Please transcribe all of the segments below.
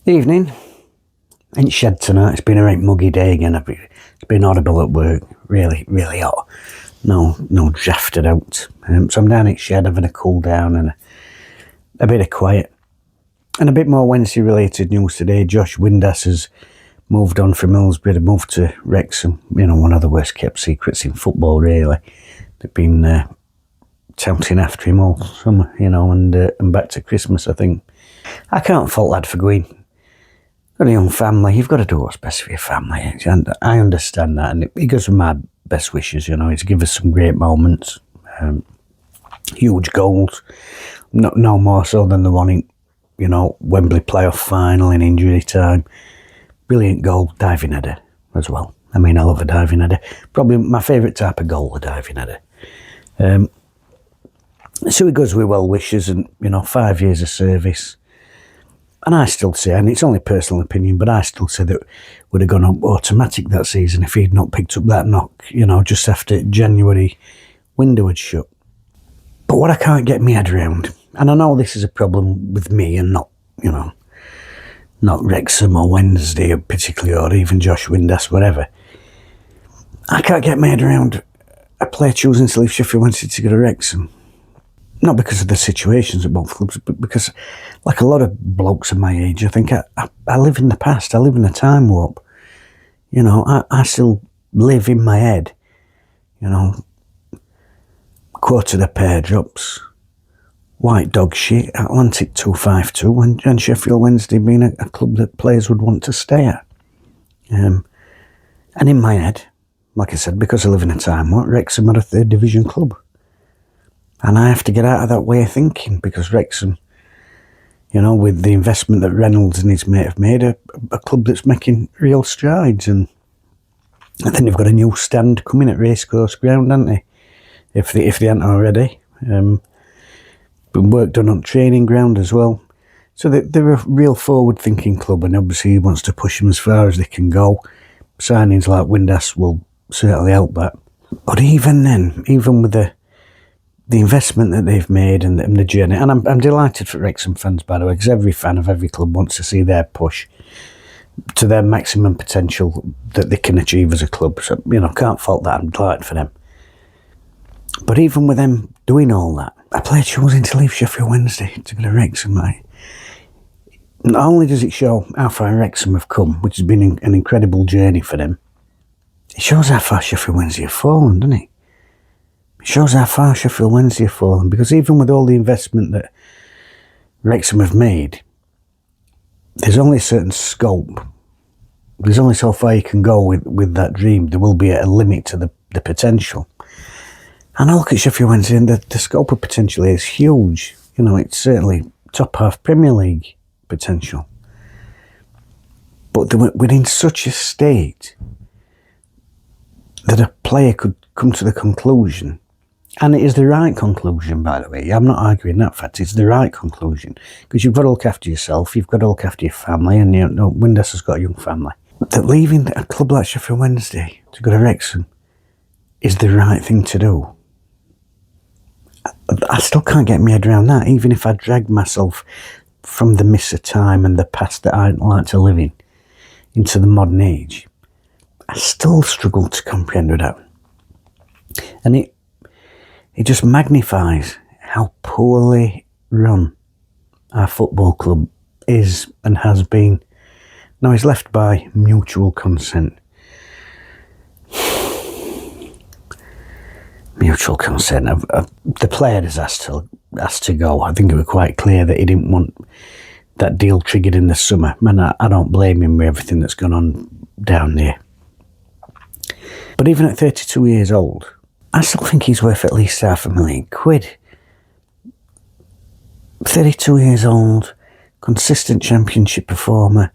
Evening. In shed tonight. It's been a right muggy day again. It's been audible at work. Really, really hot. No drafted out. So I'm down in shed having a cool down and a bit of quiet. And a bit more Wednesday related news today. Josh Windass has moved on from Millsbury, moved to Wrexham. You know, one of the worst kept secrets in football, really. They've been touting after him all summer, you know, and back to Christmas, I think. I can't fault lad for going. Got a young family, you've got to do what's best for your family. And I understand that, and he goes with my best wishes, you know. He's given us some great moments, huge goals, no more so than the one in, you know, Wembley playoff final in injury time. Brilliant goal, diving header as well. I mean, I love a diving header. Probably my favourite type of goal, a diving header. So he goes with well wishes and, you know, 5 years of service. And I still say, and it's only personal opinion, but I still say that would have gone up automatic that season if he'd not picked up that knock, you know, just after January window had shut. But what I can't get my head around, and I know this is a problem with me and not, you know, not Wrexham or Wednesday particularly, or even Josh Windass, whatever. I can't get my head around a player choosing to leave Sheffield Wednesday to go to Wrexham. Not because of the situations at both clubs, but because, like a lot of blokes of my age, I think I live in the past. I live in a time warp. You know, I still live in my head. You know, quoted a pair drops, white dog shit, Atlantic 252, and Sheffield Wednesday being a club that players would want to stay at. And in my head, like I said, because I live in a time warp, Wrexham are a third division club. And I have to get out of that way of thinking, because Wrexham, you know, with the investment that Reynolds and his mate have made, a club that's making real strides. And I think they've got a new stand coming at Racecourse Ground, haven't they? If they haven't already. Been work done on training ground as well. So they're a real forward-thinking club, and obviously he wants to push them as far as they can go. Signings like Windass will certainly help that. But even then, even with the investment that they've made and the journey, and I'm delighted for Wrexham fans, by the way, because every fan of every club wants to see their push to their maximum potential that they can achieve as a club. So, you know, can't fault that. I'm delighted for them. But even with them doing all that, a player choosing to leave Sheffield Wednesday to go to Wrexham, not only does it show how far Wrexham have come, which has been an incredible journey for them, it shows how far Sheffield Wednesday have fallen, doesn't it? It shows how far Sheffield Wednesday have fallen, because even with all the investment that Wrexham have made, there's only a certain scope. There's only so far you can go with that dream. There will be a limit to the potential. And I look at Sheffield Wednesday, and the scope of potential is huge. You know, it's certainly top half Premier League potential. But we're in such a state that a player could come to the conclusion, and it is the right conclusion, by the way. I'm not arguing that fact. It's the right conclusion, because you've got to look after yourself, you've got to look after your family, and you know, Windass has got a young family. That leaving a club like Sheffield Wednesday to go to Wrexham is the right thing to do. I still can't get my head around that, even if I drag myself from the miss of time and the past that I like to live in into the modern age. I still struggle to comprehend with that. And it just magnifies how poorly run our football club is and has been. Now, he's left by mutual consent. Mutual consent. The player is asked to go. I think it was quite clear that he didn't want that deal triggered in the summer. Man, I don't blame him with everything that's gone on down there. But even at 32 years old, I still think he's worth at least £500,000. 32 years old, consistent championship performer.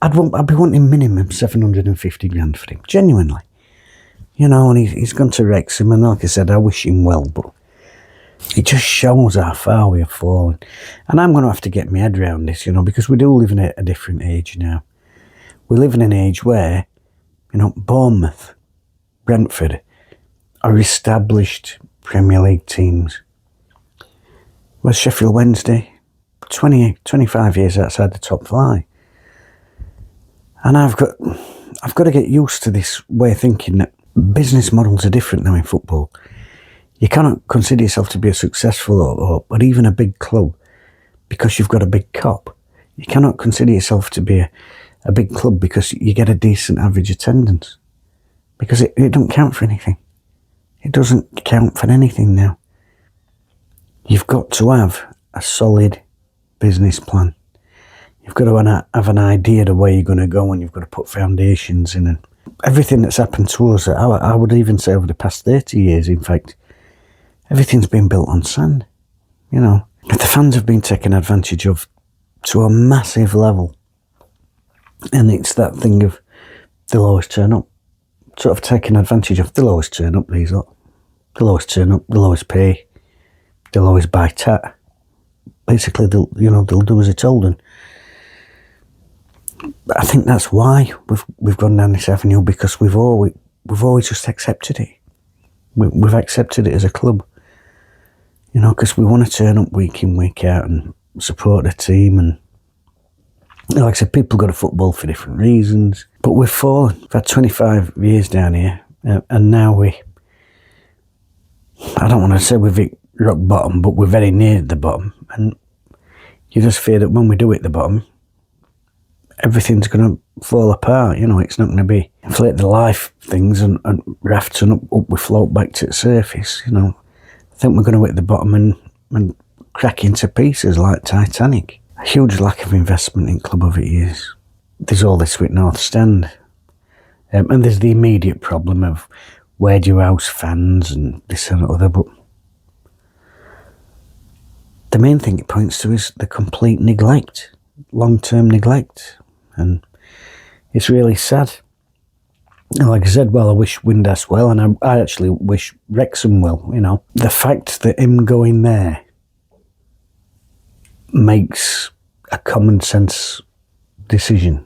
I'd be wanting minimum 750 grand for him, genuinely. You know, and he's gone to Wrexham, and like I said, I wish him well, but it just shows how far we have fallen. And I'm going to have to get my head around this, you know, because we do live in a different age now. We live in an age where, you know, Bournemouth, Brentford are established Premier League teams. Whereas Sheffield Wednesday, 25 years outside the top flight. And I've got to get used to this way of thinking that business models are different now in football. You cannot consider yourself to be a successful or even a big club because you've got a big cop. You cannot consider yourself to be a big club because you get a decent average attendance. Because it don't count for anything. It doesn't count for anything now. You've got to have a solid business plan. You've got to have an idea of where you're going to go, and you've got to put foundations in. And everything that's happened to us, I would even say over the past 30 years, in fact, everything's been built on sand. You know, the fans have been taken advantage of to a massive level. And it's that thing of they'll always turn up. Sort of taking advantage of, they'll always turn up, these lot. They'll always turn up, they'll always pay, they'll always buy tat. Basically, they'll do as they're told. And I think that's why we've gone down this avenue, because we've always just accepted it. We've accepted it as a club, you know, because we want to turn up week in, week out and support the team. And like I said, people go to football for different reasons, but we've fallen. We've had 25 years down here, and now I don't want to say we've hit rock bottom, but we're very near the bottom. And you just fear that when we do hit the bottom, everything's going to fall apart. You know, it's not going to be inflate the life things and rafts and up we float back to the surface. You know, I think we're going to hit the bottom and crack into pieces like Titanic. A huge lack of investment in club over years. There's all this with North Stand. And there's the immediate problem of where do you house fans and this and other. But the main thing it points to is the complete neglect, long-term neglect. And it's really sad. And like I said, well, I wish Windass well, and I actually wish Wrexham well, you know. The fact that him going there makes a common sense decision.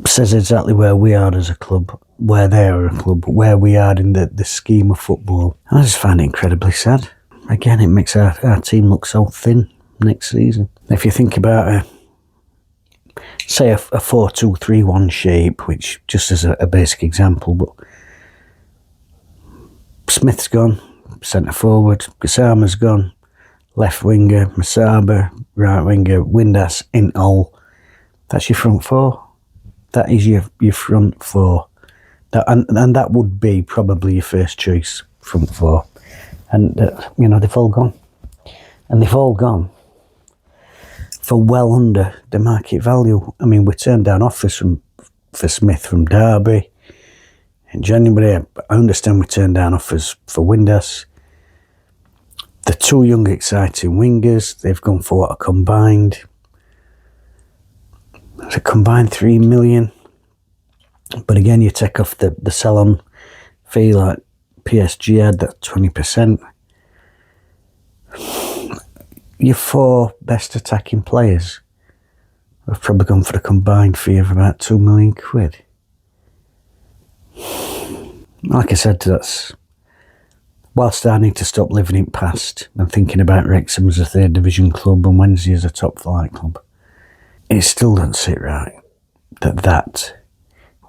Says exactly where we are as a club, where they are a club, where we are in the scheme of football. And I just find it incredibly sad. Again, it makes our team look so thin next season. If you think about say a 4-2-3-1 shape, which just as a basic example, but Smith's gone, centre forward, Gassama's gone, left winger, Masaba, right winger, Windass, in all. That's your front four. That is your front four. And that would be probably your first choice front four. And, they've all gone. And they've all gone for well under the market value. I mean, we turned down offers for Smith from Derby in January. I understand we turned down offers for Windass. The two young, exciting wingers, they've gone for what, a combined 3 million. But again, you take off the sell-on fee like PSG had, that 20%. Your four best attacking players have probably gone for a combined fee of about 2 million quid. Like I said, that's whilst I need to stop living in past and thinking about Wrexham as a third division club and Wednesday as a top flight club, it still doesn't sit right that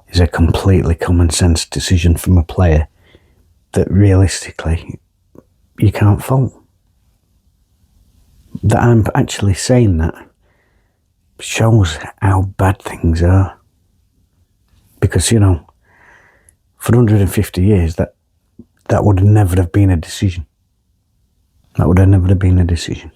is a completely common sense decision from a player that realistically you can't fault. That I'm actually saying that shows how bad things are. Because, for 150 years, that would never have been a decision. That would have never have been a decision.